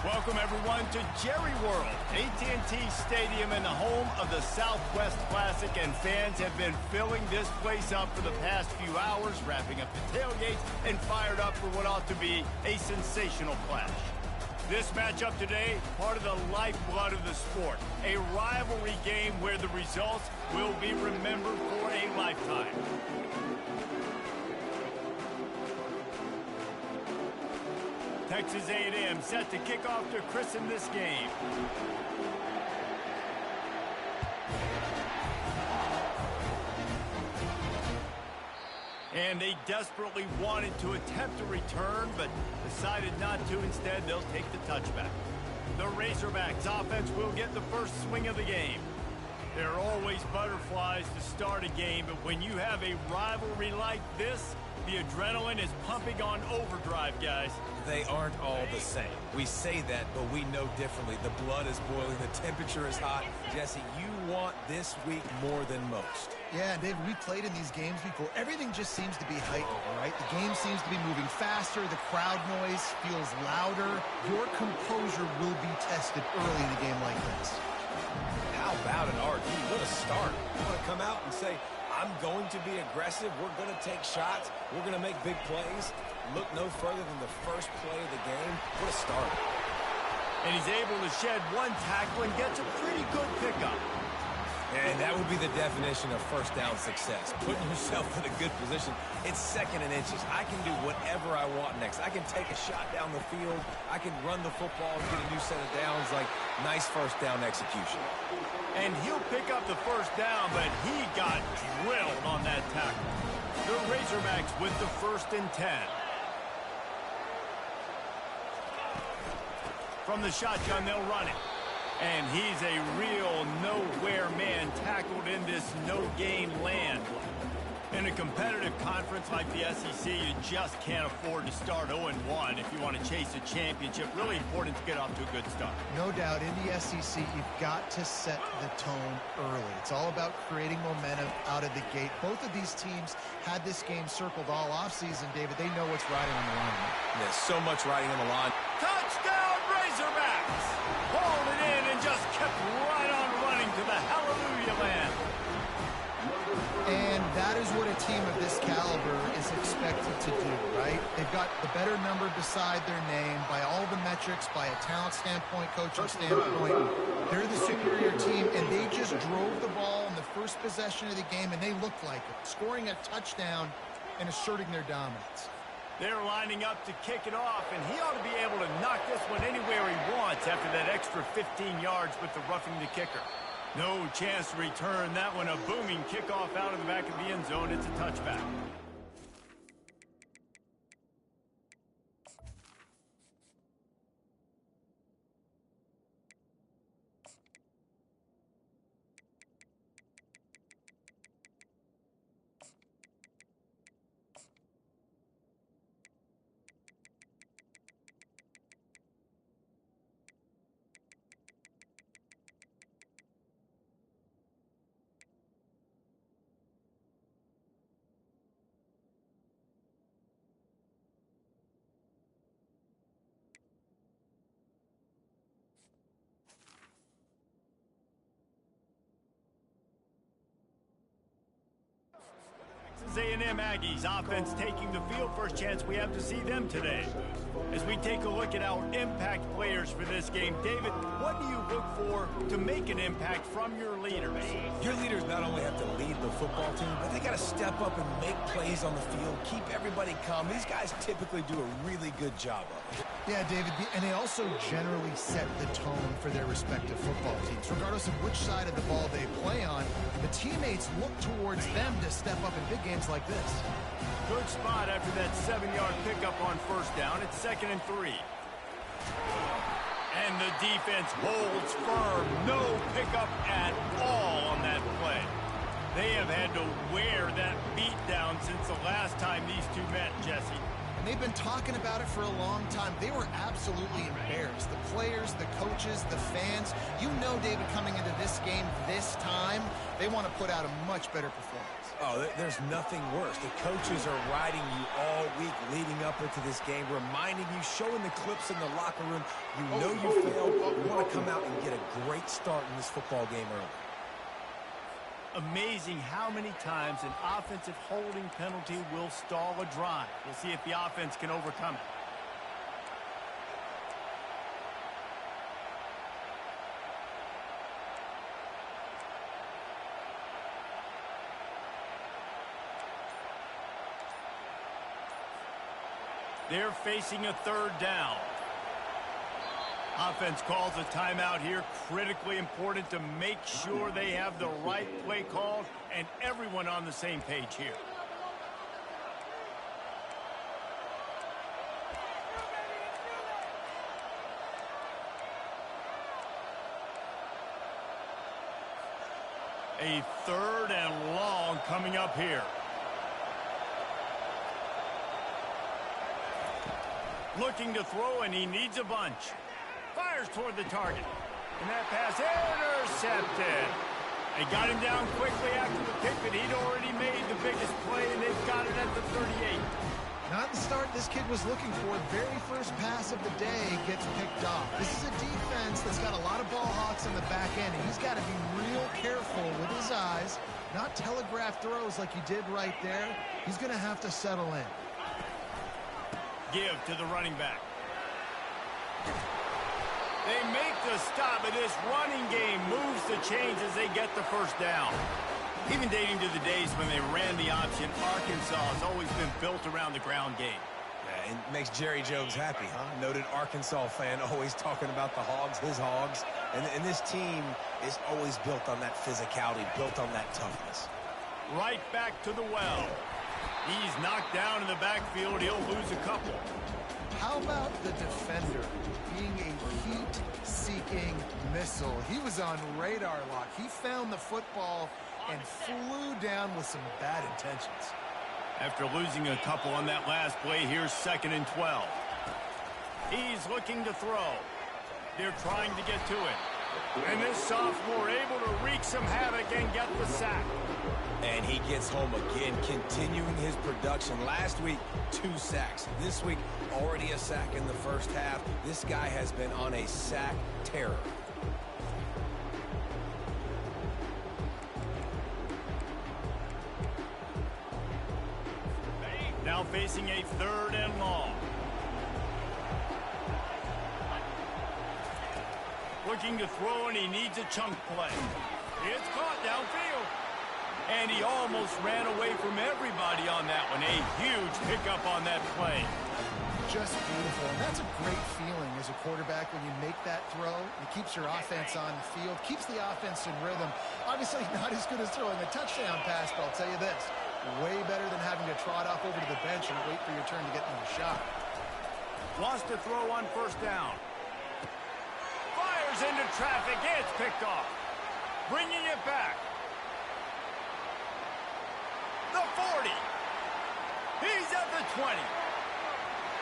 Welcome, everyone, to Jerry World, AT&T Stadium and the home of the Southwest Classic, and fans have been filling this place up for the past few hours, wrapping up the tailgates and fired up for what ought to be a sensational clash. This matchup today, part of the lifeblood of the sport, a rivalry game where the results will be remembered for a lifetime. Texas A&M set to kick off to christen this game. And they desperately wanted to attempt a return, but decided not to. Instead, they'll take the touchback. The Razorbacks offense will get the first swing of the game. There are always butterflies to start a game, but when you have a rivalry like this, the adrenaline is pumping on overdrive, guys. They aren't all the same. We say that, but we know differently. The blood is boiling. The temperature is hot. Jesse, you want this week more than most. Yeah, Dave, we played in these games before. Everything just seems to be heightened, right? The game seems to be moving faster. The crowd noise feels louder. Your composure will be tested early in a game like this. How about an RD? What a start. You want to come out and say, I'm going to be aggressive. We're going to take shots. We're going to make big plays. Look no further than the first play of the game. What a start. And he's able to shed one tackle and gets a pretty good pickup. And that would be the definition of first down success. Putting yourself in a good position. It's second and inches. I can do whatever I want next. I can take a shot down the field. I can run the football and get a new set of downs. Like, nice first down execution. And he'll pick up the first down, but he got drilled on that tackle. The Razorbacks with the 1st and 10. From the shotgun, they'll run it. And he's a real nowhere man tackled in this no-game land. In a competitive conference like the SEC, you just can't afford to start 0-1 if you want to chase a championship. Really important to get off to a good start. No doubt, in the SEC, you've got to set the tone early. It's all about creating momentum out of the gate. Both of these teams had this game circled all offseason, David. They know what's riding on the line. There's so much riding on the line. Touchdown, Razorbacks! Hauled it in and just kept right on running to the hallelujah land. And that is what a team of this caliber is expected to do, right? They've got the better number beside their name by all the metrics, by a talent standpoint, coaching standpoint. They're the superior team, and they just drove the ball in the first possession of the game, and they looked like it, scoring a touchdown and asserting their dominance. They're lining up to kick it off, and he ought to be able to knock this one anywhere he wants after that extra 15 yards with the roughing the kicker. No chance to return that one. A booming kickoff out of the back of the end zone. It's a touchback. A&M Aggies offense taking the field. First chance we have to see them today. As we take a look at our impact players for this game, David, what do you look for to make an impact from your leaders? Your leaders not only have to lead the football team, but they got to step up and make plays on the field, keep everybody calm. These guys typically do a really good job of it. Yeah, David, and they also generally set the tone for their respective football teams. Regardless of which side of the ball they play on, the teammates look towards them to step up in big games like this. Good spot after that 7-yard pickup on first down. It's 2nd and 3. And the defense holds firm. No pickup at all on that play. They have had to wear that beat down since the last time these two met, Jesse. And they've been talking about it for a long time. They were absolutely embarrassed. The players, the coaches, the fans. You know, David, coming into this game this time, they want to put out a much better performance. Oh, there's nothing worse. The coaches are riding you all week leading up into this game, reminding you, showing the clips in the locker room. You know you failed. You want to come out and get a great start in this football game early. Amazing how many times an offensive holding penalty will stall a drive. We'll see if the offense can overcome it. They're facing a third down. Offense calls a timeout here. Critically important to make sure they have the right play called and everyone on the same page here. A third and long coming up here. Looking to throw, and he needs a bunch. Fires toward the target. And that pass intercepted. They got him down quickly after the pick, but he'd already made the biggest play, and they've got it at the 38. Not the start this kid was looking for. Very first pass of the day gets picked off. This is a defense that's got a lot of ball hawks on the back end, and he's got to be real careful with his eyes, not telegraph throws like he did right there. He's going to have to settle in. Give to the running back. They make the stop, but this running game moves the chains as they get the first down. Even dating to the days when they ran the option, Arkansas has always been built around the ground game. Yeah, it makes Jerry Jones happy, huh? Noted Arkansas fan, always talking about the Hogs, his Hogs. And this team is always built on that physicality, built on that toughness. Right back to the well. He's knocked down in the backfield. He'll lose a couple. How about the defender being a heat-seeking missile? He was on radar lock. He found the football and flew down with some bad intentions. After losing a couple on that last play, here's 2nd and 12. He's looking to throw. They're trying to get to it. And this sophomore able to wreak some havoc and get the sack. And he gets home again, continuing his production. Last week, 2 sacks. This week, already a sack in the first half. This guy has been on a sack terror. Now facing a 3rd and long. Looking to throw, and he needs a chunk play. It's caught downfield. And he almost ran away from everybody on that one. A huge pickup on that play. Just beautiful. And that's a great feeling as a quarterback when you make that throw. It keeps your offense on the field, keeps the offense in rhythm. Obviously not as good as throwing a touchdown pass, but I'll tell you this, way better than having to trot off over to the bench and wait for your turn to get another shot. Lost a throw on 1st down. Fires into traffic. It's picked off. Bringing it back. The 40. He's at the 20.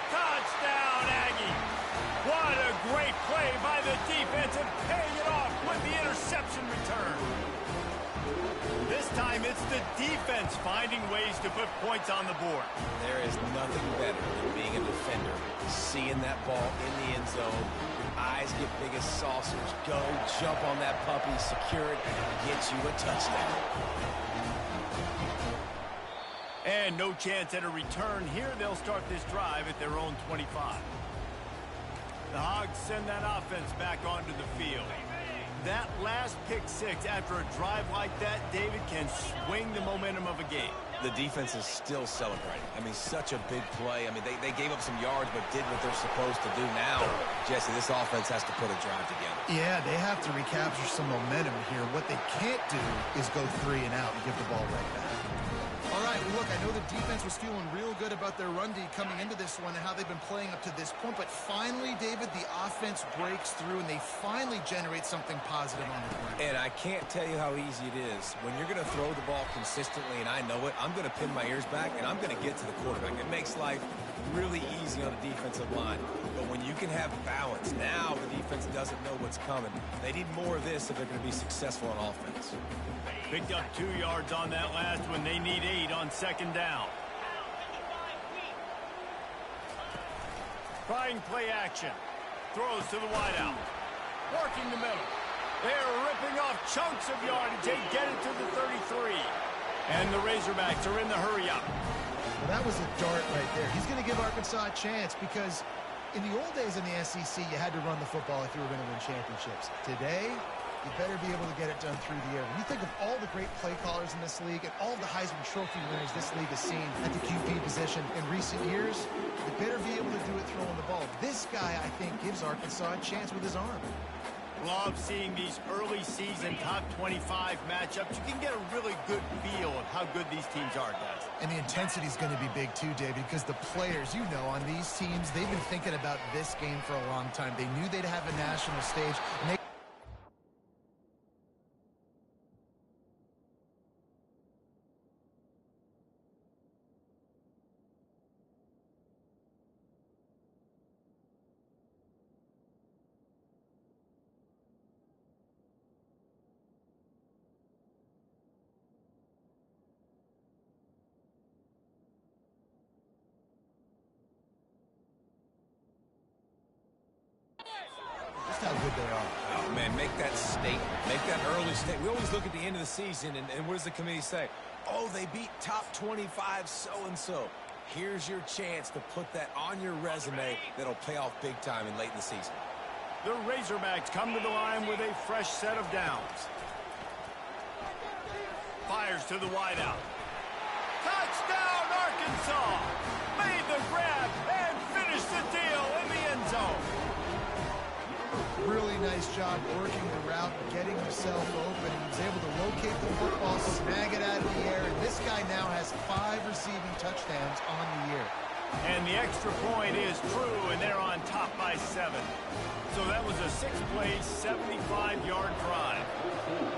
Touchdown, Aggie. What a great play by the defense and paying it off with the interception return. This time it's the defense finding ways to put points on the board. There is nothing better than being a defender, seeing that ball in the end zone. Your eyes get big as saucers. Go, jump on that puppy, secure it, get you a touchdown. And no chance at a return here. They'll start this drive at their own 25. The Hogs send that offense back onto the field. That last pick six after a drive like that, David, can swing the momentum of a game. The defense is still celebrating. I mean, such a big play. I mean, they gave up some yards but did what they're supposed to do now. Jesse, this offense has to put a drive together. Yeah, they have to recapture some momentum here. What they can't do is go 3 and out and give the ball right back. All right, well, look, I know the defense was feeling real good about their run D coming into this one and how they've been playing up to this point, but finally, David, the offense breaks through and they finally generate something positive on the ground. And I can't tell you how easy it is. When you're going to throw the ball consistently, and I know it, I'm going to pin my ears back and I'm going to get to the quarterback. It makes life really easy on a defensive line. But when you can have balance, now the defense doesn't know what's coming. They need more of this if they're going to be successful on offense. Picked up 2 yards on that last one. They need 8 on second down. Trying play action. Throws to the wideout. Working the middle. They're ripping off chunks of yardage. They get it to the 33. And the Razorbacks are in the hurry-up. Well, that was a dart right there. He's going to give Arkansas a chance because in the old days in the SEC, you had to run the football if you were going to win championships. Today, you better be able to get it done through the air. When you think of all the great play callers in this league and all the Heisman Trophy winners this league has seen at the QB position in recent years, you better be able to do it throwing the ball. This guy, I think, gives Arkansas a chance with his arm. Love seeing these early season top 25 matchups. You can get a really good feel of how good these teams are, guys. And the intensity is going to be big too, David, because the players, you know, on these teams, they've been thinking about this game for a long time. They knew they'd have a national stage, and they just how good they are. Oh, man, make that statement. Make that early statement. We always look at the end of the season, and what does the committee say? Oh, they beat top 25 so-and-so. Here's your chance to put that on your resume that'll pay off big time in late in the season. The Razorbacks come to the line with a fresh set of downs. Fires to the wideout. Touchdown, Arkansas! Made the grab and finished the deal in the end zone. Really nice job working the route, getting himself open. He was able to locate the football, snag it out of the air, and this guy now has 5 receiving touchdowns on the year. And the extra point is true, and they're on top by 7. So that was a 6-play, 75-yard drive.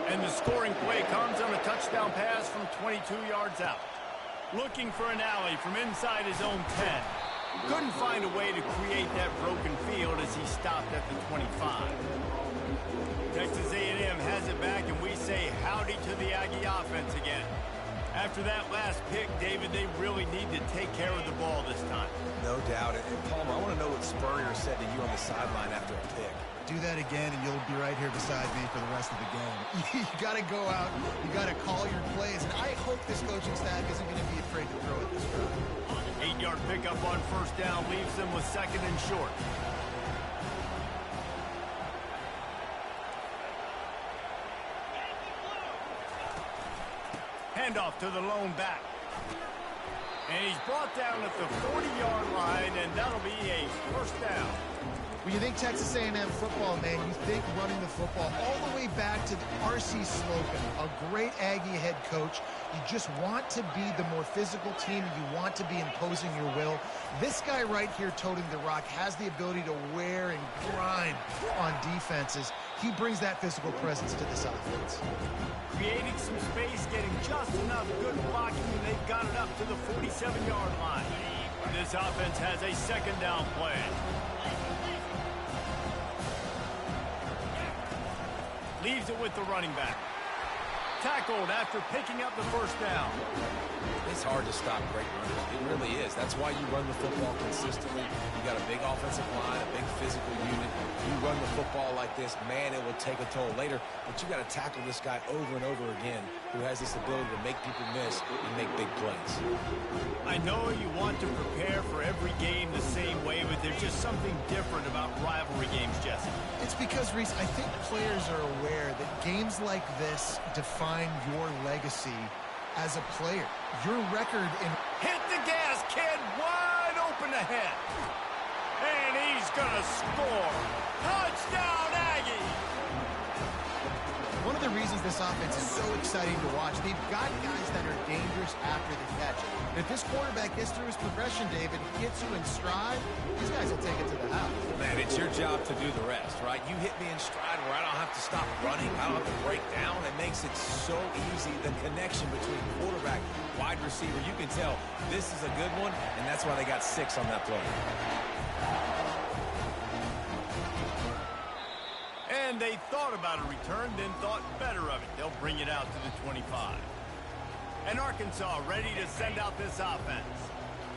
And the scoring play comes on a touchdown pass from 22 yards out. Looking for an alley from inside his own 10. Couldn't find a way to create that broken field as he stopped at the 25. Texas A&M has it back, and we say howdy to the Aggie offense again. After that last pick, David, they really need to take care of the ball this time. No doubt. And Palmer, I want to know what Spurrier said to you on the sideline after a pick. Do that again, and you'll be right here beside me for the rest of the game. You got to go out. You got to call your plays. And I hope this coaching staff isn't going to be afraid to throw it this round. 8-yard pickup on first down leaves them with 2nd and short. Handoff to the lone back. And he's brought down at the 40-yard line, and that'll be a first down. When you think Texas A&M football, man, you think running the football all the way back to R.C. Slocum, a great Aggie head coach. You just want to be the more physical team. You want to be imposing your will. This guy right here toting the rock has the ability to wear and grind on defenses. He brings that physical presence to this offense. Creating some space, getting just enough good blocking, and they've got it up to the 47-yard line. This offense has a 2nd down play. Leaves it with the running back. Tackled after picking up the first down. It's hard to stop great runners. It really is. That's why you run the football consistently. You got a big offensive line, a big physical unit. You run the football like this, man, it will take a toll later. But you got to tackle this guy over and over again who has this ability to make people miss and make big plays. I know you want to prepare for every game the same way, but there's just something different about rivalry games, Jesse. It's because, Reese, I think players are aware that games like this define your legacy as a player. Your record in... Hit the gas, kid! Wide open ahead. And he's gonna score. Touchdown, Aggie! one of the reasons this offense is so exciting to watch, they've got guys that are dangerous after the catch. And if this quarterback gets through his progression, David, gets you in stride, these guys will take it to the house. Man, it's your job to do the rest, right? You hit me in stride where I don't have to stop running. I don't have to break down. It makes it so easy. The connection between quarterback, wide receiver, you can tell this is a good one, and that's why they got 6 on that play. And they thought about a return, then thought better of it. They'll bring it out to the 25. And Arkansas ready to send out this offense.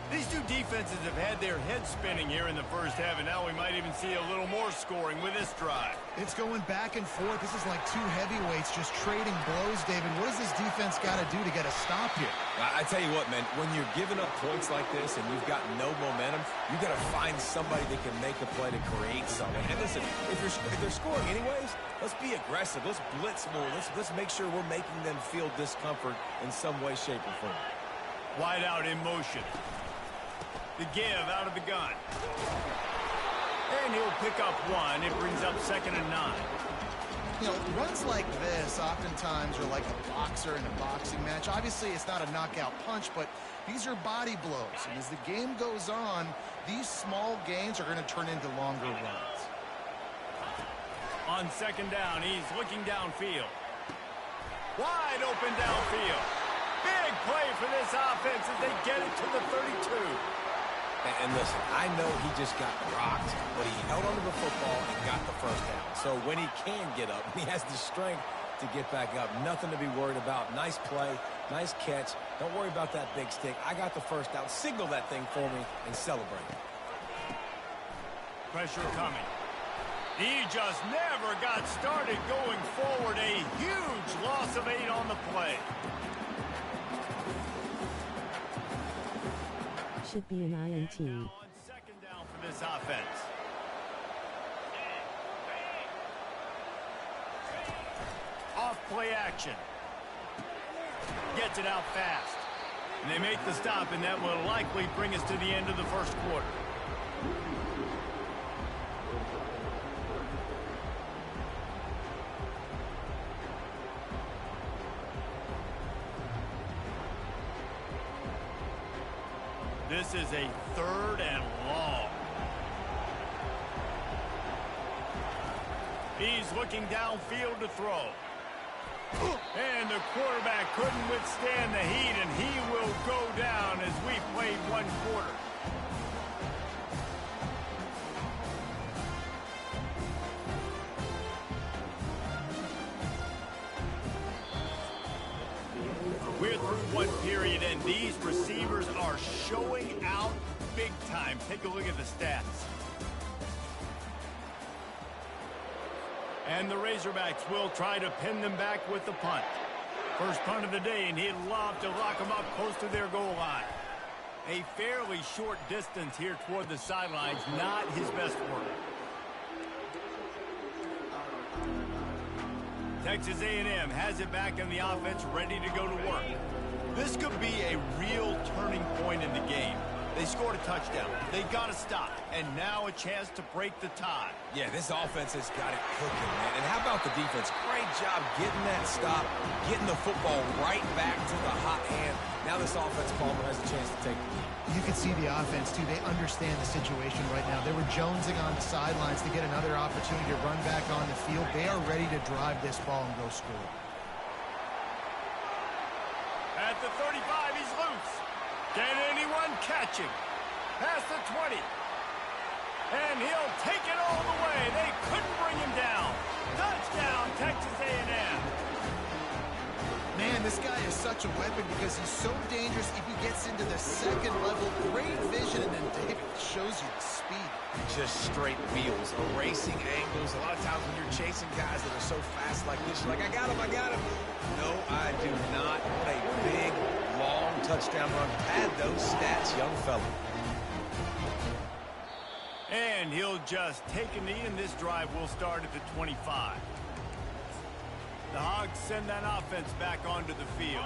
These two defenses have had their heads spinning here in the first half, and now we might even see a little more scoring with this drive. It's going back and forth. This is like two heavyweights just trading blows, David. What does this defense got to do to get a stop here? I tell you what, man, when you're giving up points like this and you've got no momentum, you got to find somebody that can make a play to create something. And listen, if they're scoring anyways, let's be aggressive. Let's blitz more. Let's make sure we're making them feel discomfort in some way, shape, or form. Wide out in motion. The give out of the gun. And he'll pick up 1. It brings up 2nd and 9. You know, runs like this oftentimes are like a boxer in a boxing match. Obviously, it's not a knockout punch, but these are body blows. And as the game goes on, these small gains are going to turn into longer runs. On 2nd down, he's looking downfield. Wide open downfield. Big play for this offense as they get it to the 32. And listen, I know he just got rocked, but he held onto the football and got the first down. So when he can get up, he has the strength to get back up. Nothing to be worried about. Nice play, nice catch. Don't worry about that big stick. I got the first down. Signal that thing for me and celebrate. Pressure coming. He just never got started going forward. A huge loss of 8 on the play. Should be an INT. On 2nd down for this offense. Off play action. Gets it out fast. And they make the stop, and that will likely bring us to the end of the first quarter. This is a 3rd and long. He's looking downfield to throw. And the quarterback couldn't withstand the heat, and he will go down as we played 1 quarter. We're through 1 period, and these receivers are showing out big time. Take a look at the stats. And the Razorbacks will try to pin them back with the punt. First punt of the day, and he'd love to lock them up close to their goal line. A fairly short distance here toward the sidelines, not his best work. Texas A&M has it back in the offense, ready to go to work. This could be a real turning point in the game. They scored a touchdown. They got a stop, and now a chance to break the tie. Yeah, this offense has got it cooking, man. And how about the defense? Great job getting that stop, getting the football right back to the hot hand. Now this offense, Palmer, has a chance to take the lead. You can see the offense, too. They understand the situation right now. They were jonesing on the sidelines to get another opportunity to run back on the field. They are ready to drive this ball and go score. At the 35, he's loose. Can anyone catch him? Past the 20. And he'll take it all the way. They couldn't bring him down. Touchdown, Texas A&M. Man, this guy is such a weapon because he's so dangerous if he gets into the second level. Great vision, and then David shows you the speed. Just straight wheels, erasing angles. A lot of times when you're chasing guys that are so fast like this, you're like, I got him, I got him. No, I do not. What a big, long touchdown run. Pad those stats, young fella. And he'll just take a knee, and this drive will start at the 25. The Hogs send that offense back onto the field.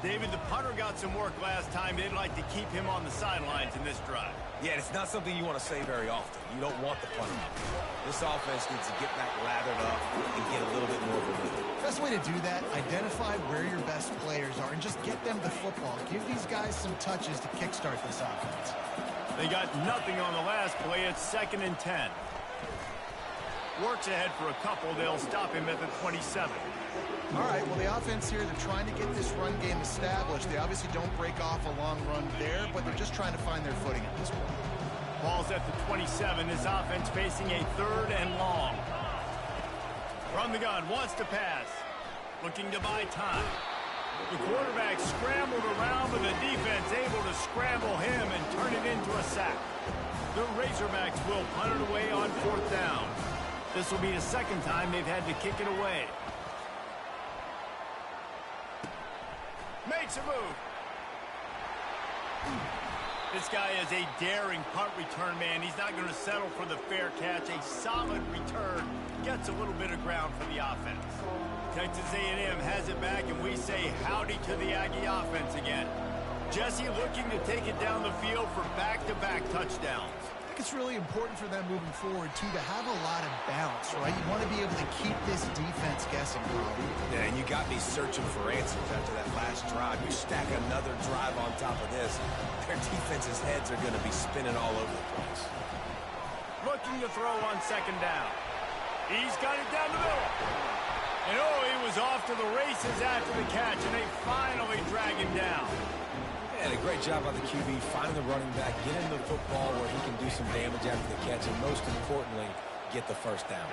David, the punter got some work last time. They'd like to keep him on the sidelines in this drive. Yeah, it's not something you want to say very often. You don't want the punt. This offense needs to get back lathered up and get a little bit more of a rhythm. Best way to do that, identify where your best players are and just get them the football. Give these guys some touches to kickstart this offense. They got nothing on the last play. It's 2nd and 10. Works ahead for a couple. They'll stop him at the 27. All right, well, the offense here, they're trying to get this run game established. They obviously don't break off a long run there, but they're just trying to find their footing at this point. Ball's at the 27. This offense facing a 3rd and long. From the gun, wants to pass. Looking to buy time. The quarterback scrambled around, but the defense able to scramble him and turn it into a sack. The Razorbacks will punt it away on 4th down. This will be the 2nd time they've had to kick it away. Makes a move. This guy is a daring punt return man. He's not going to settle for the fair catch. A solid return. Gets a little bit of ground for the offense. Texas A&M has it back, and we say howdy to the Aggie offense again. Jesse looking to take it down the field for back-to-back touchdowns. I think it's really important for them moving forward, too, to have a lot of bounce, right? You want to be able to keep this defense guessing, Rob. Yeah, and you got me searching for answers after that last drive. You stack another drive on top of this, their defense's heads are going to be spinning all over the place. Looking to throw on 2nd down. He's got it down the middle. And oh, he was off to the races after the catch, and they finally drag him down. And a great job by the QB, finding the running back, get him the football where he can do some damage after the catch, and most importantly, get the 1st down.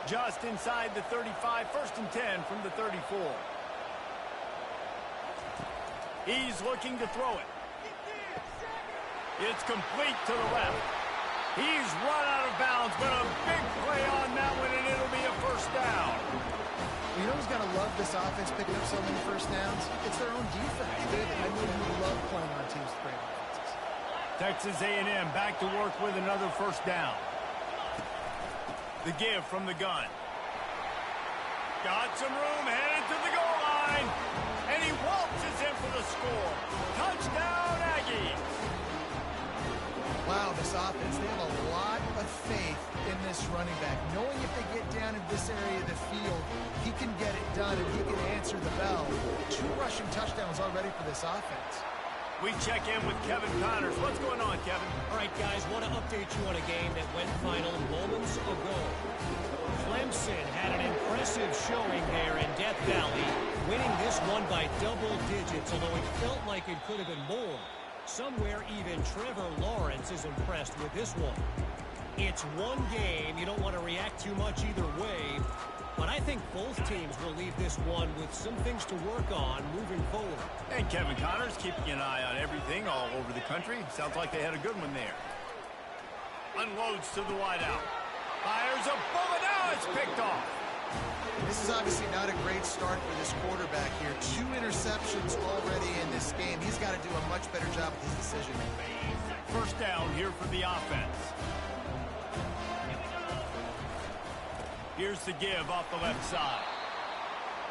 Just inside the 35, 1st and 10 from the 34. He's looking to throw it. It's complete to the left. He's run out of bounds, but a big play on that one, and it'll be a 1st down. You know who's got to love this offense picking up so many 1st downs? It's their own defense. I know you love playing on teams with great offenses. Texas A&M back to work with another 1st down. The give from the gun. Got some room, headed to the goal line. And he waltzes in for the score. Touchdown, Aggies. Wow, this offense, they have a lot of faith in this running back. Knowing if they get down in this area of the field, he can get it done and he can answer the bell. 2 rushing touchdowns already for this offense. We check in with Kevin Connors. What's going on, Kevin? All right, guys, want to update you on a game that went final moments ago. Clemson had an impressive showing there in Death Valley, winning this one by double digits, although it felt like it could have been more. Somewhere even Trevor Lawrence is impressed with this one. It's one game. You don't want to react too much either way. But I think both teams will leave this one with some things to work on moving forward. And Kevin Connors keeping an eye on everything all over the country. Sounds like they had a good one there. Unloads to the wideout. Fires a bullet. Now it's picked off. This is obviously not a great start for this quarterback here. 2 interceptions already in this game. He's got to do a much better job with his decision making. 1st down here for the offense. Here's the give off the left side.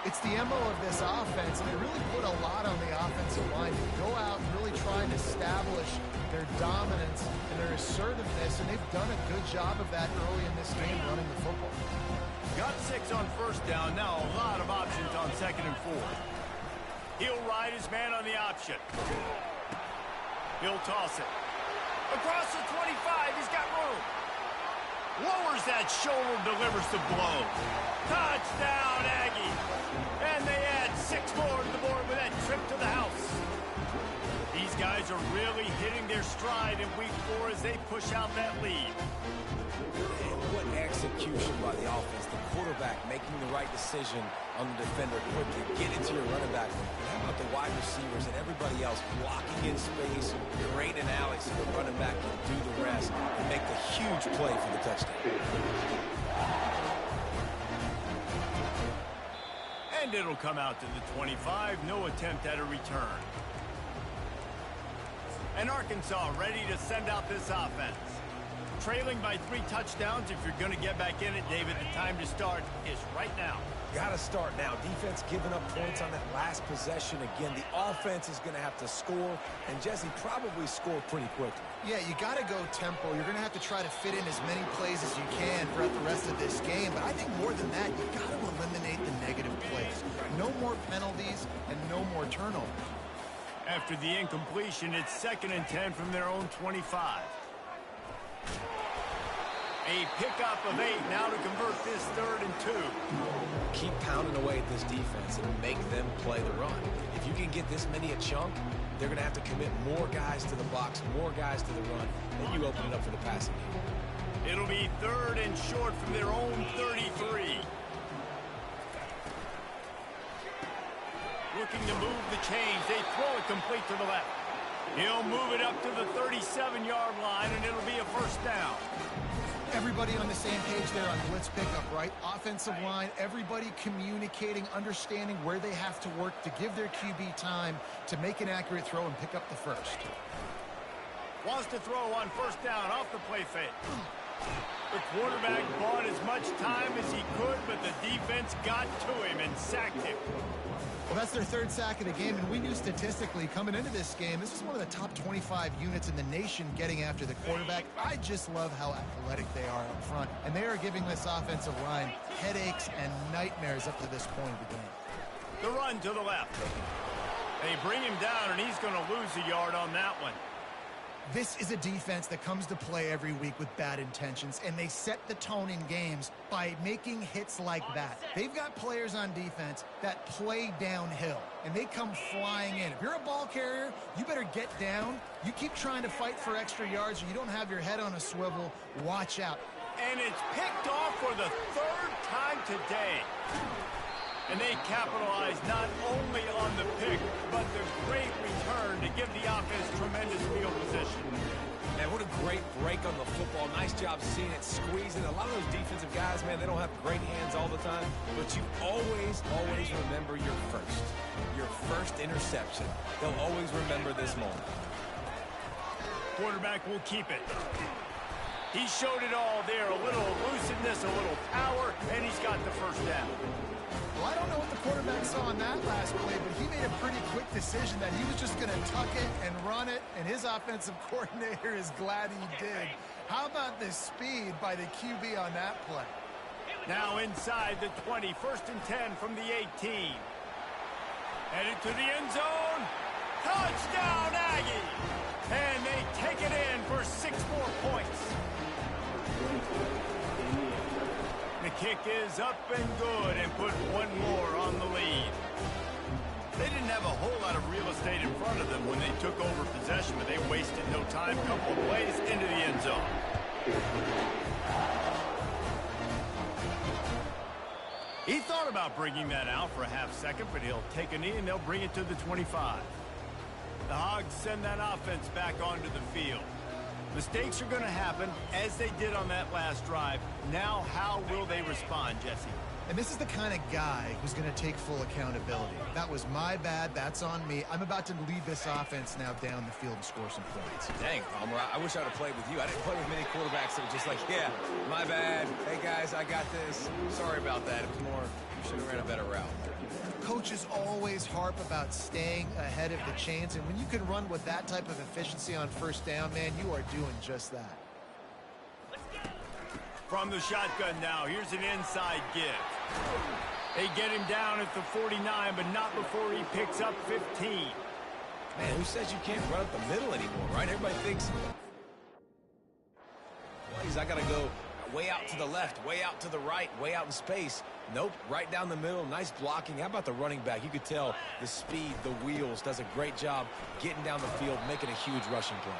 It's the MO of this offense, and they really put a lot on the offensive line to go out and really try and establish their dominance and their assertiveness, and they've done a good job of that early in this game running the football. Got 6 on 1st down. Now a lot of options on 2nd and 4. He'll ride his man on the option. He'll toss it. Across the 25, he's got room. Lowers that shoulder, delivers the blow. Touchdown, Aggie. And they add 6 more to the board with that trip to the house. These guys are really hitting their stride in week 4 as they push out that lead. What execution by the offense. The quarterback making the right decision on the defender quickly. Get into your running back. And how about the wide receivers and everybody else blocking in space, creating an alley so the running back can do the rest and make the huge play for the touchdown. And it'll come out to the 25. No attempt at a return. And Arkansas ready to send out this offense. trailing by 3 touchdowns. If you're going to get back in it, David, the time to start is right now. Got to start now. Defense giving up points on that last possession. Again, the offense is going to have to score, and Jesse probably scored pretty quickly. Yeah, you got to go tempo. You're going to have to try to fit in as many plays as you can throughout the rest of this game. But I think more than that, you got to eliminate the negative plays. No more penalties and no more turnovers. After the incompletion, it's 2nd and 10 from their own 25. A pickup of 8 now to convert this 3rd and 2. Keep pounding away at this defense and make them play the run. If you can get this many a chunk, they're going to have to commit more guys to the box, more guys to the run, and you open it up for the passing game. It'll be 3rd and short from their own 33. Looking to move the chains. They throw it complete to the left. He'll move it up to the 37-yard line, and it'll be a 1st down. Everybody on the same page there on blitz pickup, right? Offensive line, everybody communicating, understanding where they have to work to give their QB time to make an accurate throw and pick up the 1st. Wants to throw on 1st down off the play fake. The quarterback bought as much time as he could, but the defense got to him and sacked him. Well, that's their 3rd sack of the game, and we knew statistically coming into this game, this is one of the top 25 units in the nation getting after the quarterback. I just love how athletic they are up front, and they are giving this offensive line headaches and nightmares up to this point of the game. The run to the left. They bring him down, and he's going to lose a yard on that one. This is a defense that comes to play every week with bad intentions, and they set the tone in games by making hits like that. They've got players on defense that play downhill, and they come flying in. If you're a ball carrier, you better get down. You keep trying to fight for extra yards, or you don't have your head on a swivel. Watch out. And it's picked off for the 3rd time today. And they capitalize not only on the pick, but the great return to give the offense tremendous field position. Man, what a great break on the football. Nice job seeing it squeezing. A lot of those defensive guys, man, they don't have great hands all the time, but you always remember your first interception. They'll always remember this moment. Quarterback will keep it. He showed it all there. A little elusiveness, a little power, and he's got the 1st down. Well, I don't know what the quarterback saw on that last play, but he made a pretty quick decision that he was just going to tuck it and run it, and his offensive coordinator is glad he did. How about the speed by the QB on that play? Now inside the 20, 1st and 10 from the 18. Headed to the end zone. Touchdown, Aggie! And they take it in for 6 more points. The kick is up and good and put 1 more on the lead. They didn't have a whole lot of real estate in front of them when they took over possession, but they wasted no time. Couple of plays into the end zone. He thought about bringing that out for a half-second, but he'll take a knee and they'll bring it to the 25. The Hogs send that offense back onto the field. Mistakes are going to happen, as they did on that last drive. Now, how will they respond, Jesse? And this is the kind of guy who's going to take full accountability. That was my bad. That's on me. I'm about to lead this offense now down the field and score some points. Dang, Palmer, I wish I would have played with you. I didn't play with many quarterbacks that were just like, yeah, my bad. Hey, guys, I got this. Sorry about that. It was more, you should have ran a better route. Coaches always harp about staying ahead of the chains, and when you can run with that type of efficiency on 1st down, man, you are doing just that. From the shotgun now, here's an inside give. They get him down at the 49, but not before he picks up 15. Man, who says you can't run up the middle anymore, right? Everybody thinks, plays, I got to go way out to the left, way out to the right, way out in space. Nope, right down the middle, nice blocking. How about the running back? You could tell the speed, the wheels, does a great job getting down the field, making a huge rushing play.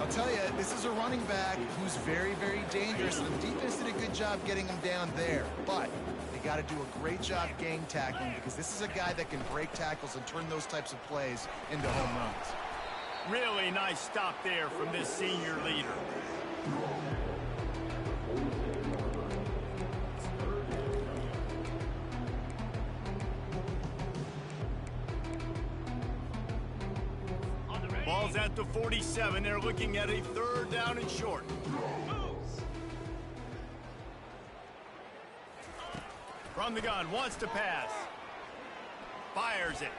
I'll tell you, this is a running back who's very, very dangerous, and the defense did a good job getting him down there. But they got to do a great job gang tackling, because this is a guy that can break tackles and turn those types of plays into home runs. Really nice stop there from this senior leader. Ball's Ball's at the 47. They're looking at a third down and short. From the gun, wants to pass. Fires it.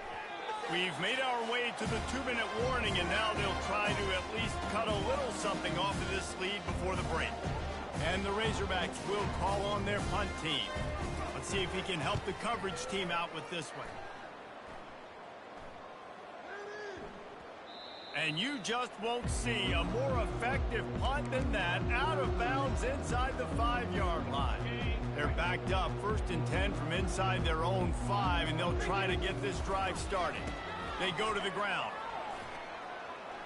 We've made our way to the 2-minute warning, and now they'll try to at least cut a little something off of this lead before the break. And the Razorbacks will call on their punt team. Let's see if he can help the coverage team out with this one. And you just won't see a more effective punt than that, out of bounds inside the 5-yard line. They're backed up, 1st and 10 from inside their own 5, and they'll try to get this drive started. They go to the ground.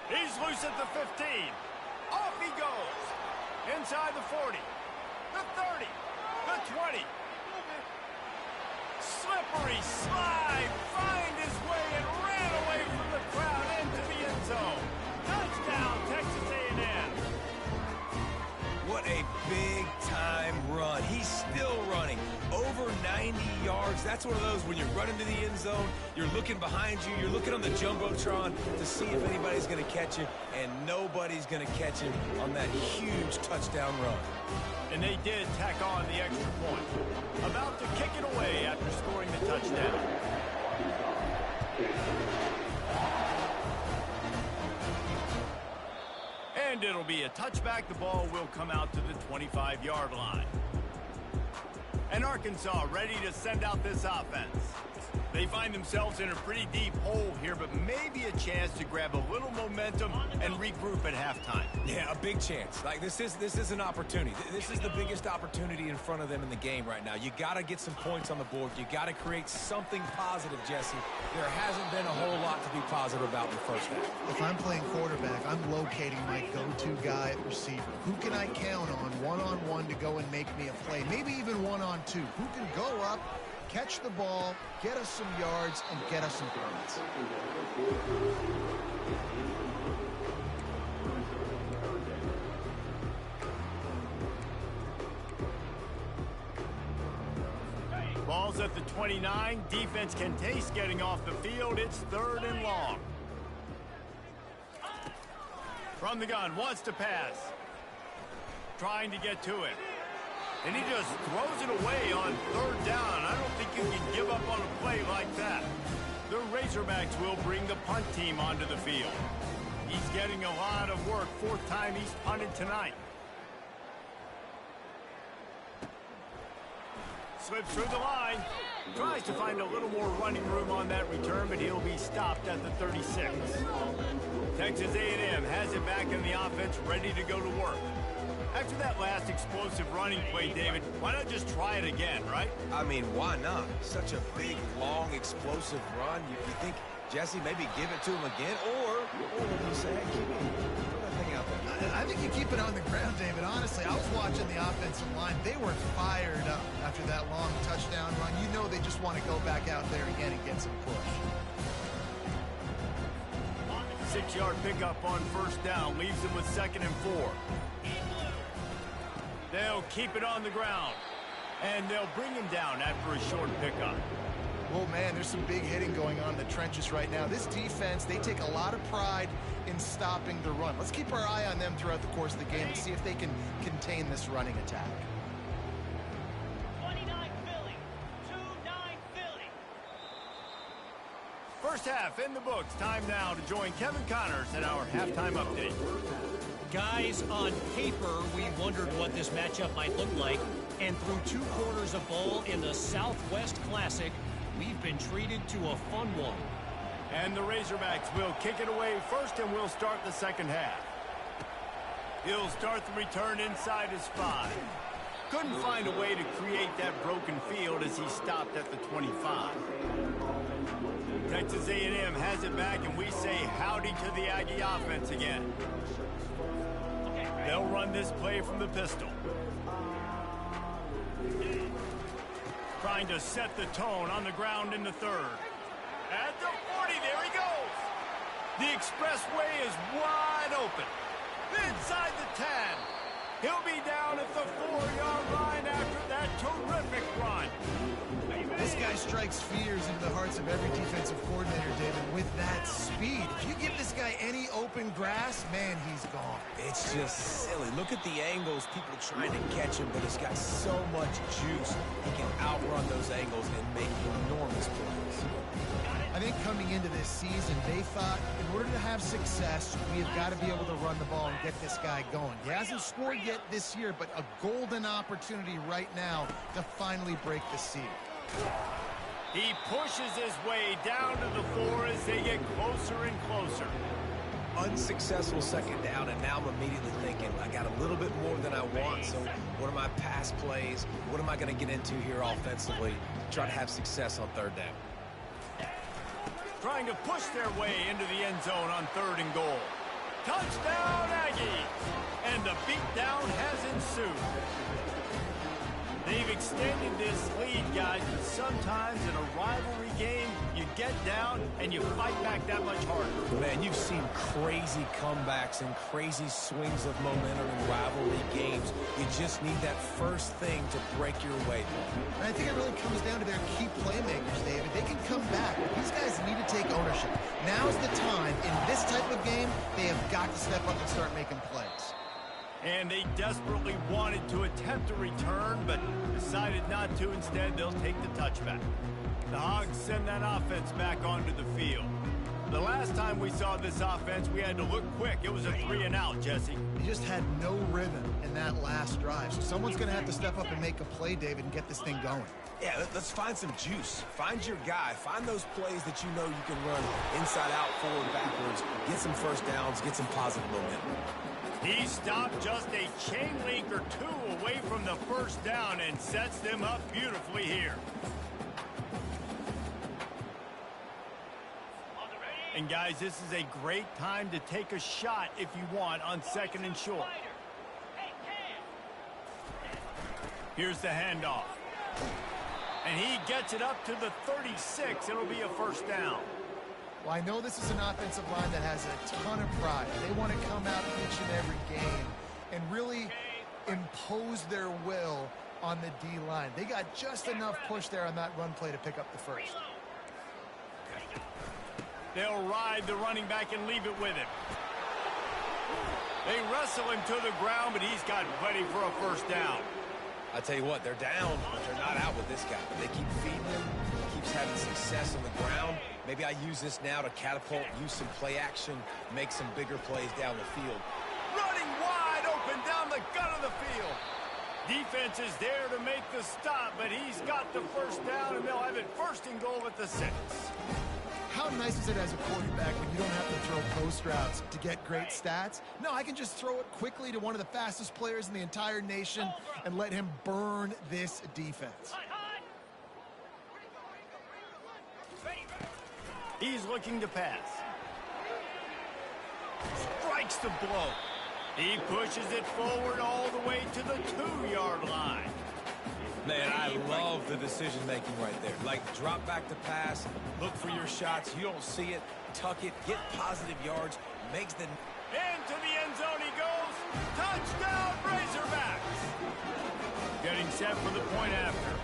He's loose at the 15. Off he goes. Inside the 40, the 30, the 20. Slippery slide, find his way and ran away from the crowd into the end zone. Touchdown, Texas A&M. What a big-time run. He's still running. Over 90 yards. That's one of those when you run into the end zone, you're looking behind you, you're looking on the Jumbotron to see if anybody's going to catch you, and nobody's going to catch him on that huge touchdown run. And they did tack on the extra point. About to kick it away after scoring the touchdown. And it'll be a touchback. The ball will come out to the 25-yard line. And Arkansas ready to send out this offense. They find themselves in a pretty deep hole here, but maybe a chance to grab a little momentum and regroup at halftime. Yeah, a big chance. Like, this is an opportunity. This is the biggest opportunity in front of them in the game right now. You got to get some points on the board. You got to create something positive, Jesse. There hasn't been a whole lot to be positive about in the first half. If I'm playing quarterback, I'm locating my go-to guy at receiver. Who can I count on one-on-one to go and make me a play? Maybe even one-on-two. Who can go up, catch the ball, get us some yards, and get us some points. Ball's at the 29. Defense can taste getting off the field. It's 3rd and long. From the gun, wants to pass. Trying to get to it. And he just throws it away on 3rd down. I don't think you can give up on a play like that. The Razorbacks will bring the punt team onto the field. He's getting a lot of work. 4th time he's punted tonight. Slips through the line. Tries to find a little more running room on that return, but he'll be stopped at the 36. Texas A&M has it back in the offense, ready to go to work. After that last explosive running play, David, why not just try it again, right? I mean, why not? Such a big, long, explosive run. You think, Jesse, maybe give it to him again? Or you say, hey, keep it. Throw that thing out there. I think you keep it on the ground, David. Honestly, I was watching the offensive line. They were fired up after that long touchdown run. You know they just want to go back out there again and get some push. 6-yard pickup on 1st down. Leaves them with 2nd and 4. They'll keep it on the ground. And they'll bring him down after a short pickup. Well, man, there's some big hitting going on in the trenches right now. This defense, they take a lot of pride in stopping the run. Let's keep our eye on them throughout the course of the game and see if they can contain this running attack. 29 Philly. 2-9 Philly. First half in the books. Time now to join Kevin Connors at our halftime update. Guys, on paper, we wondered what this matchup might look like. And through 2 quarters of ball in the Southwest Classic, we've been treated to a fun one. And the Razorbacks will kick it away first, and we'll start the 2nd half. He'll start the return inside his 5. Couldn't find a way to create that broken field as he stopped at the 25. Texas A&M has it back, and we say howdy to the Aggie offense again. They'll run this play from the pistol. Trying to set the tone on the ground in the 3rd. At the 40, there he goes. The expressway is wide open. Inside the 10. He'll be down at the 4-yard line after that terrific run. This guy strikes fears into the hearts of every defensive coordinator, David, with that speed. If you give this guy any open grass, man, he's gone. It's just silly. Look at the angles, people trying to catch him, but he's got so much juice. He can outrun those angles and make enormous plays. I think coming into this season, they thought in order to have success, we have got to be able to run the ball and get this guy going. He hasn't scored yet this year, but a golden opportunity right now to finally break the seal. He pushes his way down to the 4 as they get closer and closer. Unsuccessful second down, and now I'm immediately thinking, I got a little bit more than I want, so what are my pass plays? What am I going to get into here offensively? Try to have success on third down. Trying to push their way into the end zone on 3rd and goal. Touchdown, Aggies! And the beatdown has ensued. They've extended this lead, guys, but sometimes in a rivalry game, you get down and you fight back that much harder. Man, you've seen crazy comebacks and crazy swings of momentum in rivalry games. You just need that first thing to break your way. And I think it really comes down to their key playmakers, David. They can come back, but these guys need to take ownership. Now's the time. In this type of game, they have got to step up and start making plays. And they desperately wanted to attempt a return, but decided not to. Instead, they'll take the touchback. The Hogs send that offense back onto the field. The last time we saw this offense, we had to look quick. It was a 3-and-out, Jesse. He just had no rhythm in that last drive. So someone's going to have to step up and make a play, David, and get this thing going. Yeah, let's find some juice. Find your guy. Find those plays that you know you can run inside out, forward, backwards. Get some first downs. Get some positive momentum. He stopped just a chain link or 2 away from the first down and sets them up beautifully here. And guys, this is a great time to take a shot if you want on 2nd and short. Here's the handoff. And he gets it up to the 36. It'll be a first down. Well, I know this is an offensive line that has a ton of pride. They want to come out each and every game and really impose their will on the D-line. They got just enough push there on that run play to pick up the first. They'll ride the running back and leave it with him. They wrestle him to the ground, but he's got plenty for a first down. I tell you what, they're down, but they're not out with this guy. They keep feeding him. He keeps having success on the ground. Maybe I use this now to catapult, use some play action, make some bigger plays down the field. Running wide open down the gut of the field. Defense is there to make the stop, but he's got the first down, and they'll have it 1st and goal at the 6. How nice is it as a quarterback when you don't have to throw post routes to get great stats? No, I can just throw it quickly to one of the fastest players in the entire nation and let him burn this defense. He's looking to pass. Strikes the blow. He pushes it forward all the way to the 2-yard line. Man, I love the decision-making right there. Like, drop back to pass, look for your shots. You don't see it, tuck it, get positive yards, makes the... Into the end zone he goes. Touchdown, Razorbacks. Getting set for the point after.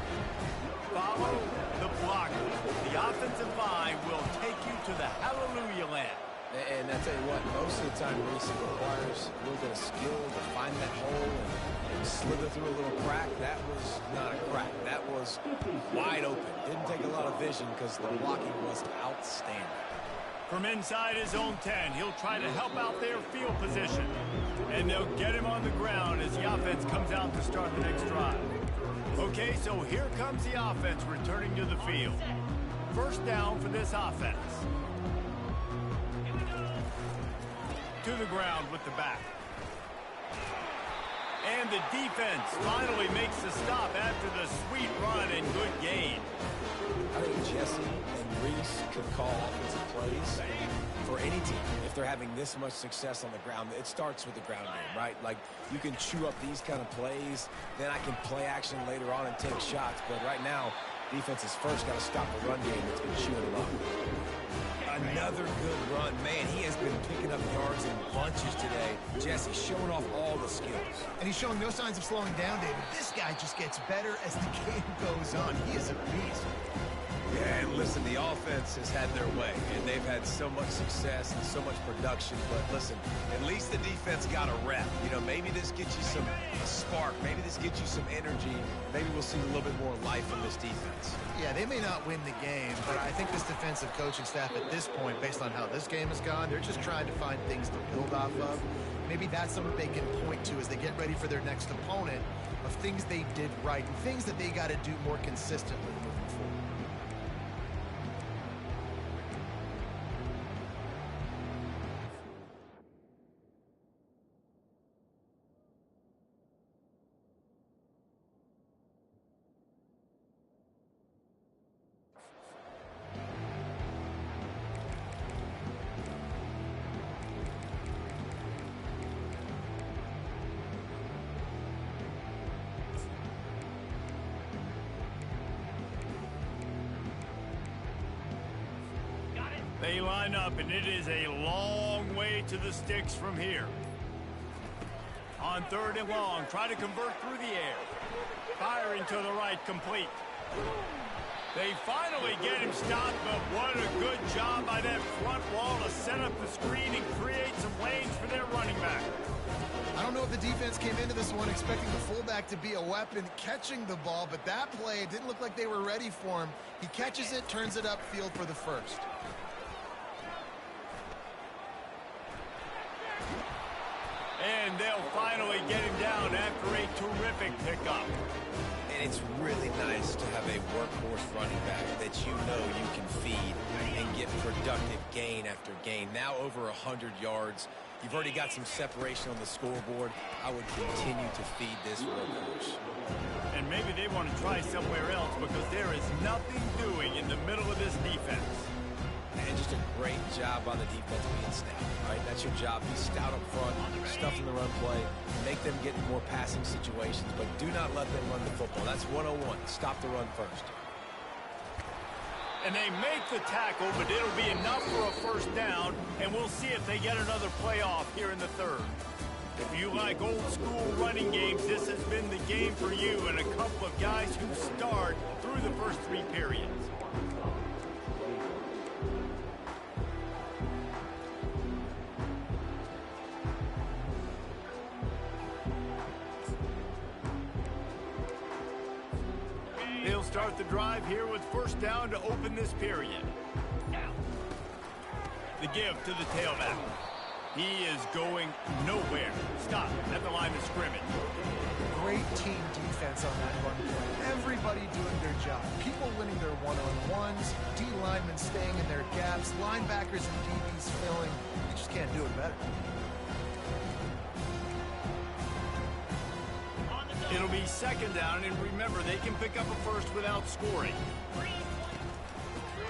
Follow the blocker. The offensive line will take you to the hallelujah land. And I tell you what, most of the time, Reese, it requires a little bit of skill to find that hole and slither through a little crack. That was not a crack. That was wide open. Didn't take a lot of vision because the blocking was outstanding. From inside his own 10, he'll try to help out their field position. And they'll get him on the ground as the offense comes out to start the next drive. Okay, so here comes the offense returning to the field. First down for this offense. To the ground with the back. And the defense finally makes the stop after the sweet run and good gain. I think Jesse and Reese could call offensive plays for any team. If they're having this much success on the ground, it starts with the ground game, right? Like, you can chew up these kind of plays, then I can play action later on and take shots. But right now, defense has first got to stop the run game that's been chewing them up. Another good run. Man, he has been picking up yards in bunches today. Jesse showing off all the skills. And he's showing no signs of slowing down, David. This guy just gets better as the game goes on. He is a beast. Yeah, and listen, the offense has had their way, and they've had so much success and so much production. But listen, at least the defense got a rep. You know, maybe this gets you a spark. Maybe this gets you some energy. Maybe we'll see a little bit more life in this defense. Yeah, they may not win the game, but I think this defensive coaching staff at this point, based on how this game has gone, they're just trying to find things to build off of. Maybe that's something they can point to as they get ready for their next opponent, of things they did right and things that they got to do more consistently moving forward. They line up, and it is a long way to the sticks from here. On 3rd and long, try to convert through the air. Firing to the right, complete. They finally get him stopped, but what a good job by that front wall to set up the screen and create some lanes for their running back. I don't know if the defense came into this one expecting the fullback to be a weapon catching the ball, but that play, it didn't look like they were ready for him. He catches it, turns it upfield for the first. And they'll finally get him down after a terrific pickup. And it's really nice to have a workhorse running back that you know you can feed and get productive gain after gain. Now over 100 yards. You've already got some separation on the scoreboard. I would continue to feed this workhorse. And maybe they want to try somewhere else because there is nothing doing in the middle of this defense. And just a great job on the defense being stout, right? That's your job. Be stout up front, stuff in the run play, make them get in more passing situations, but do not let them run the football. That's 101. Stop the run first. And they make the tackle, but it'll be enough for a first down, and we'll see if they get another play off here in the 3rd. If you like old school running games, this has been the game for you and a couple of guys who start through the first 3 periods. They'll start the drive here with first down to open this period. The give to the tailback. He is going nowhere. Stop at the line of scrimmage. Great team defense on that run play. Everybody doing their job. People winning their one-on-ones, D linemen staying in their gaps, linebackers and DBs filling. You just can't do it better. It'll be second down, and remember, they can pick up a first without scoring.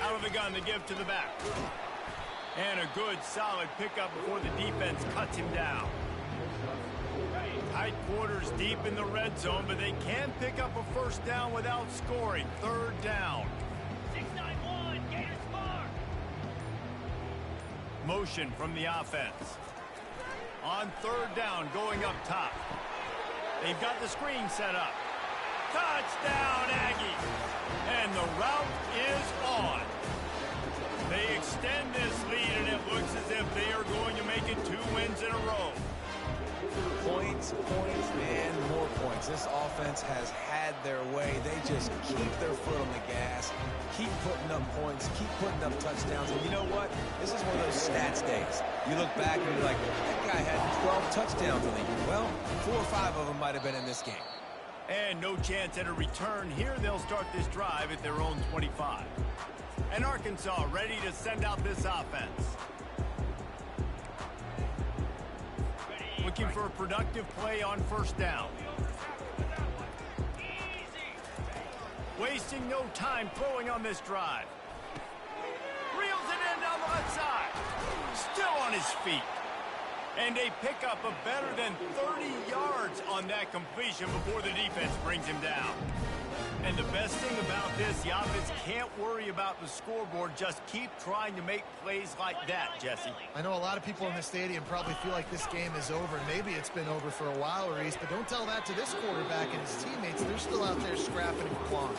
Out of the gun, the give to the back. And a good, solid pickup before the defense cuts him down. Tight quarters deep in the red zone, but they can pick up a first down without scoring. 3rd down. 6-9-1, Gators mark. Motion from the offense. On 3rd down, going up top. They've got the screen set up. Touchdown, Aggies! And the route is on. They extend this lead, and it looks as if they are going to make it 2 wins in a row. Points, and more points. This offense has had their way. They just keep their foot on the gas, keep putting up points, keep putting up touchdowns. And you know what? This is one of those stats days. You look back and you're like, that guy had 12 touchdowns in the year. Well, 4 or 5 of them might have been in this game. And no chance at a return here. They'll start this drive at their own 25. And Arkansas ready to send out this offense. Looking for a productive play on first down. Wasting no time throwing on this drive. Reels it in down the left side. Still on his feet. And they pick up a better than 30 yards on that completion before the defense brings him down. And the best thing about this, the offense can't worry about the scoreboard. Just keep trying to make plays like that, Jesse. I know a lot of people in the stadium probably feel like this game is over. Maybe it's been over for a while, Reese, but don't tell that to this quarterback and his teammates. They're still out there scrapping and clawing.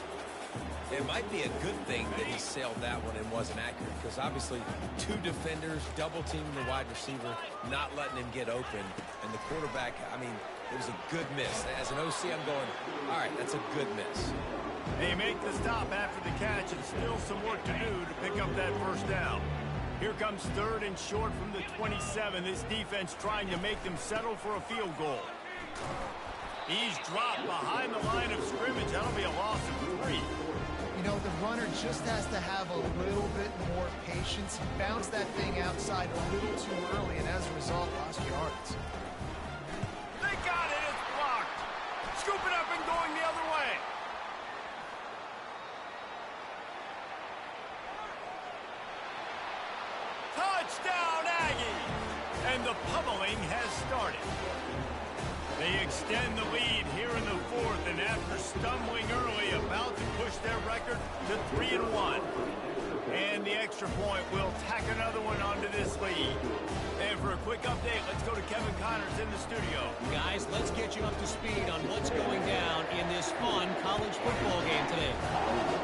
It might be a good thing that he sailed that one and wasn't accurate, because obviously two defenders, double teaming the wide receiver, not letting him get open. And the quarterback, I mean, it was a good miss. As an OC, I'm going, all right, that's a good miss. They make the stop after the catch, and still some work to do to pick up that first down. Here comes 3rd and short from the 27. This defense trying to make them settle for a field goal. He's dropped behind the line of scrimmage. That'll be a loss of 3. You know, the runner just has to have a little bit more patience. He bounced that thing outside a little too early, and as a result, lost yards. They got it. It's blocked. Scoop it up and going the other way. Touchdown, Aggies! And the pummeling has started. They extend the lead here in the 4th, and after stumbling early, about to push their record to 3-1. And the extra point will tack another one onto this lead. And for a quick update, let's go to Kevin Connors in the studio. Guys, let's get you up to speed on what's going down in this fun college football game today.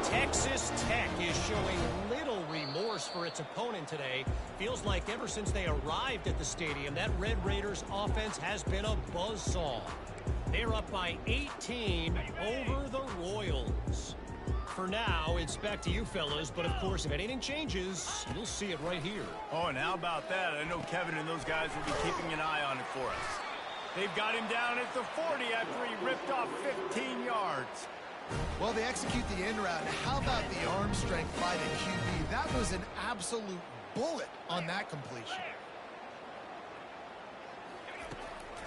Texas Tech is showing little remorse for its opponent today. Feels like ever since they arrived at the stadium, that Red Raiders offense has been a buzzsaw. They're up by 18 over the Royals. For now, it's back to you fellas, but of course, if anything changes, you'll see it right here. Oh, and how about that? I know Kevin and those guys will be keeping an eye on it for us. They've got him down at the 40 after he ripped off 15 yards. Well, they execute the end route. How about the arm strength by the QB? That was an absolute bullet on that completion.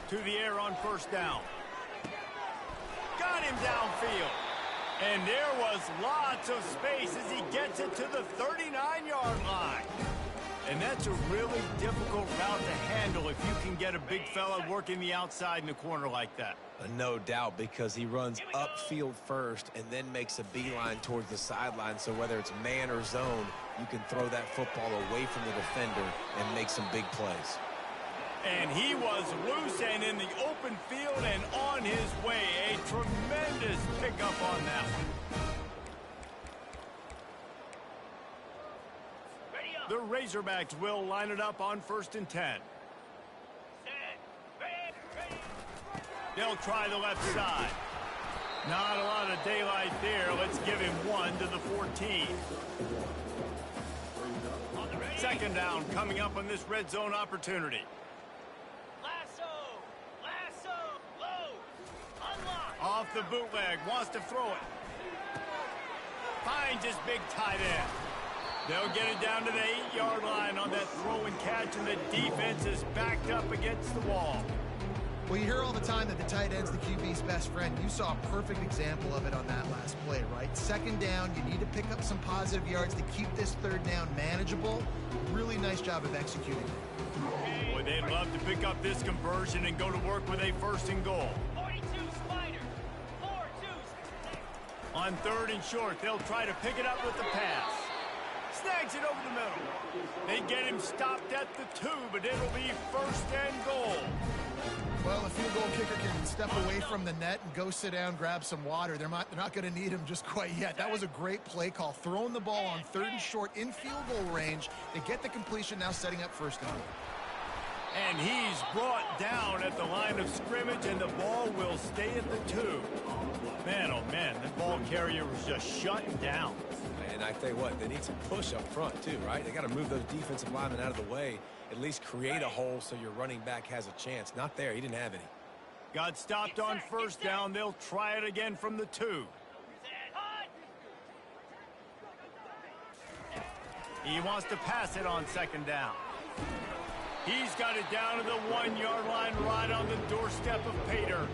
To the air on first down. Got him downfield. And there was lots of space as he gets it to the 39-yard line. And that's a really difficult route to handle if you can get a big fella working the outside in the corner like that. No doubt, because he runs upfield first and then makes a beeline towards the sideline. So whether it's man or zone, you can throw that football away from the defender and make some big plays. And he was loose and in the open field and on his way. A tremendous pickup on that one. The Razorbacks will line it up on 1st and 10. They'll try the left side. Not a lot of daylight there. Let's give him 1 to the 14. 2nd down coming up on this red zone opportunity. Off the bootleg, wants to throw it. Finds his big tight end. They'll get it down to the 8-yard line on that throw and catch, and the defense is backed up against the wall. Well, you hear all the time that the tight end's the QB's best friend. You saw a perfect example of it on that last play, right? 2nd down, you need to pick up some positive yards to keep this 3rd down manageable. Really nice job of executing. Boy, they'd love to pick up this conversion and go to work with a 1st and goal. On 3rd and short, they'll try to pick it up with the pass. Snags it over the middle. They get him stopped at the 2, but it'll be 1st and goal. Well, the field goal kicker can step away from the net and go sit down, grab some water. They're not going to need him just quite yet. That was a great play call. Throwing the ball on 3rd and short in field goal range. They get the completion, now setting up 1st and goal. And he's brought down at the line of scrimmage, and the ball will stay at the 2. Man, oh man, the ball carrier was just shut down. And I tell you what, they need some push up front too, right? They got to move those defensive linemen out of the way, at least create a hole so your running back has a chance. Not there, he didn't have any. Got stopped on 1st down. They'll try it again from the 2. He wants to pass it on 2nd down. He's got it down to the 1-yard line right on the doorstep of Pater.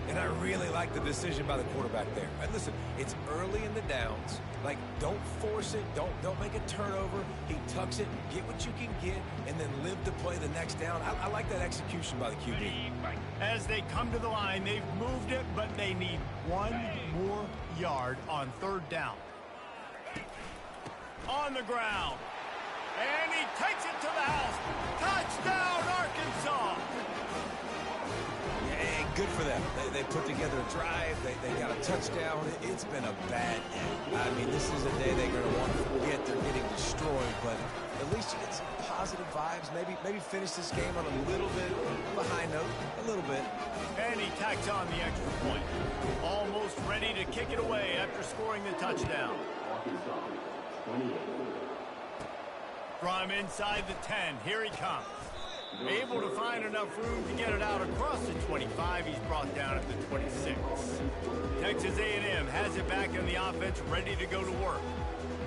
And I really like the decision by the quarterback there. And listen, it's early in the downs. Like, don't force it. Don't make a turnover. He tucks it, get what you can get, and then live to play the next down. I like that execution by the QB. As they come to the line, they've moved it, but they need one more yard on third down. On the ground. And he takes it to the house. Touchdown, Arkansas! Yeah, good for them. They put together a drive. They got a touchdown. It's been a bad day. I mean, this is a day they're going to want to forget. They're getting destroyed, but at least you get some positive vibes. Maybe finish this game on a little bit of a high note. A little bit. And he tacks on the extra point. Almost ready to kick it away after scoring the touchdown. From inside the 10, here he comes. Able to find enough room to get it out across the 25. He's brought down at the 26. Texas A&M has it back in the offense, ready to go to work.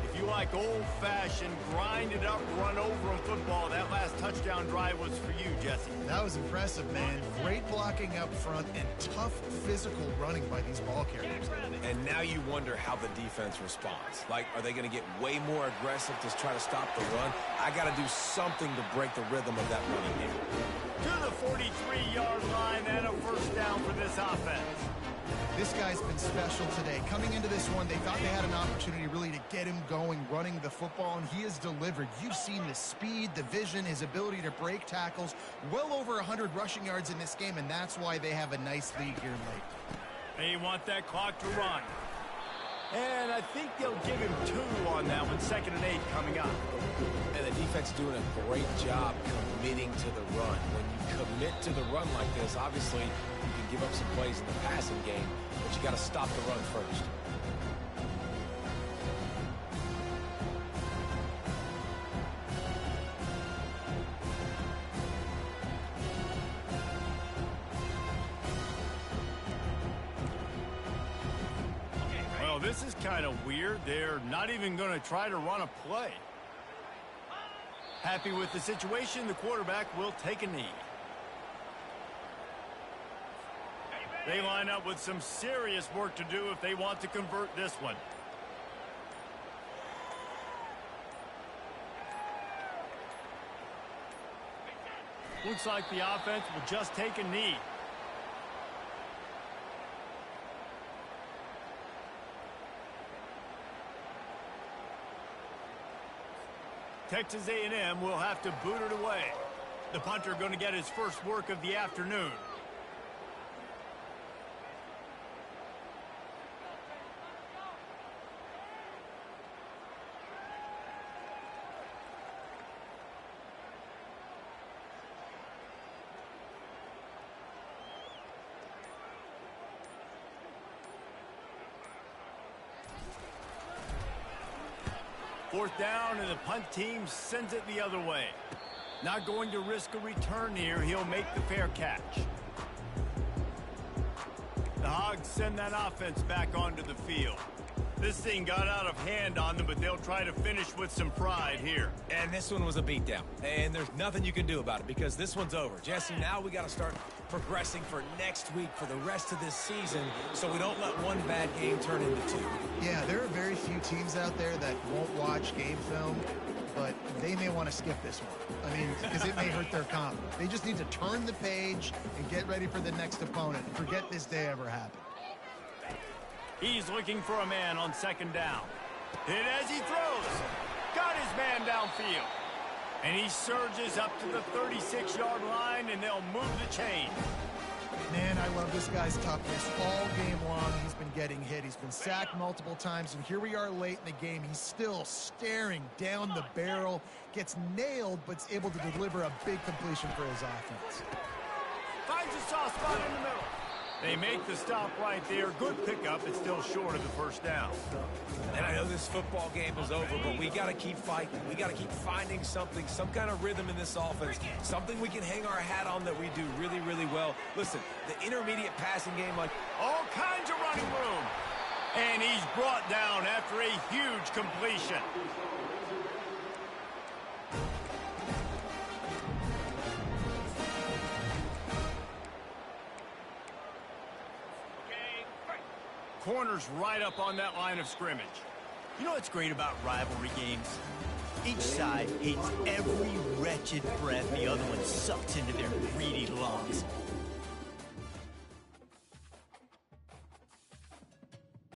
If you like old-fashioned, grind-it-up, run-over football, that last touchdown drive was for you, Jesse. That was impressive, man. Great blocking up front and tough physical running by these ball carriers. And now you wonder how the defense responds. Like, are they going to get way more aggressive to try to stop the run? I got to do something to break the rhythm of that running game. To the 43-yard line and a first down for this offense. This guy's been special today. Coming into this one, they thought they had an opportunity really to get him going, running the football, and he has delivered. You've seen the speed, the vision, his ability to break tackles. Well over 100 rushing yards in this game, and that's why they have a nice lead here late. They want that clock to run. And I think they'll give him 2 on that one, 2nd and 8 coming up. And the defense doing a great job committing to the run. When you commit to the run like this, obviously you can give up some plays in the passing game, but you got to stop the run first. Well, this is kind of weird. They're not even going to try to run a play. Happy with the situation, the quarterback will take a knee. They line up with some serious work to do if they want to convert this one. Looks like the offense will just take a knee. Texas A&M will have to boot it away. The punter going to get his first work of the afternoon. Fourth down, and the punt team sends it the other way. Not going to risk a return here. He'll make the fair catch. The Hogs send that offense back onto the field. This thing got out of hand on them, but they'll try to finish with some pride here. And this one was a beatdown. And there's nothing you can do about it because this one's over. Jesse, now we got to start progressing for next week for the rest of this season so we don't let one bad game turn into 2. Yeah, there are very few teams out there that won't watch game film, but they may want to skip this one. I mean, because it may hurt their confidence. They just need to turn the page and get ready for the next opponent and forget this day ever happened. He's looking for a man on 2nd down. Hit as he throws. Got his man downfield. And he surges up to the 36-yard line, and they'll move the chain. Man, I love this guy's toughness. All game long, he's been getting hit. He's been sacked multiple times, and here we are late in the game. He's still staring down the barrel, gets nailed, but is able to deliver a big completion for his offense. Finds a soft spot in the middle. They make the stop right there. Good pickup. It's still short of the first down. And I know this football game is over, but we got to keep fighting. We got to keep finding something, some kind of rhythm in this offense, something we can hang our hat on that we do really, really well. Listen, the intermediate passing game, like all kinds of running room. And he's brought down after a huge completion. Corners right up on that line of scrimmage. You know what's great about rivalry games? Each side hates every wretched breath the other one sucks into their greedy lungs.